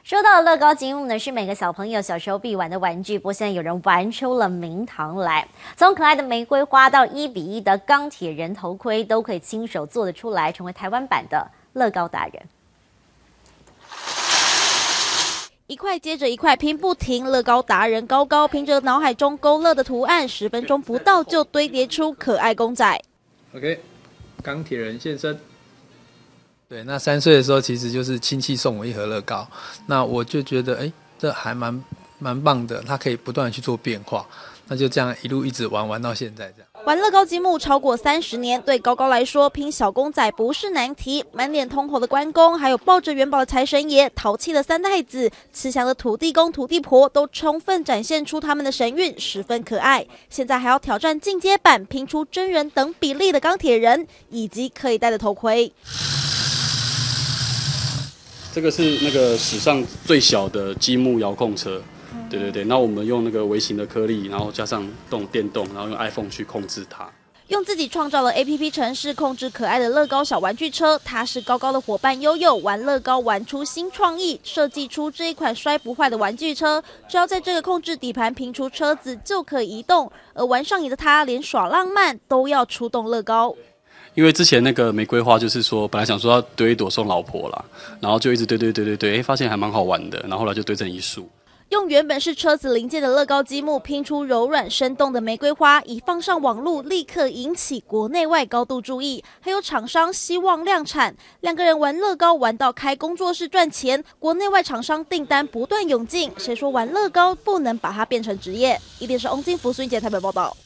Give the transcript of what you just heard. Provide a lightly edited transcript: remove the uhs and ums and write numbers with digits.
说到乐高积木呢，是每个小朋友小时候必玩的玩具，不过现在有人玩出了名堂来。从可爱的玫瑰花到1:1的钢铁人头盔，都可以亲手做得出来，成为台湾版的乐高达人。一块接着一块拼不停，乐高达人高高凭着脑海中勾勒的图案，10分钟不到就堆叠出可爱公仔。OK， 钢铁人现身。对，那3岁的时候，其实就是亲戚送我一盒乐高，那我就觉得，这还蛮棒的，它可以不断的去做变化，那就这样一直玩到现在这样。玩乐高积木超过30年，对高高来说，拼小公仔不是难题。满脸通红的关公，还有抱着元宝的财神爷，淘气的3太子，慈祥的土地公、土地婆，都充分展现出他们的神韵，十分可爱。现在还要挑战进阶版，拼出真人等比例的钢铁人，以及可以戴的头盔。这个是那个史上最小的积木遥控车，对，那我们用那个微型的颗粒，然后加上电动，然后用 iPhone 去控制它。用自己创造了 APP 程式控制可爱的乐高小玩具车，它是高高的伙伴悠悠玩乐高玩出新创意，设计出这一款摔不坏的玩具车。只要在这个控制底盘拼出车子就可以移动，而玩上瘾的他连耍浪漫都要出动乐高。因为之前那个玫瑰花就是说，本来想说要堆一朵送老婆啦，然后就一直堆，发现还蛮好玩的，然后后来就堆成一束。用原本是车子零件的乐高积木拼出柔软生动的玫瑰花，一放上网路，立刻引起国内外高度注意。还有厂商希望量产，2个人玩乐高玩到开工作室赚钱，国内外厂商订单不断涌进。谁说玩乐高不能把它变成职业？一定是翁金福、孙怡杰台北报道。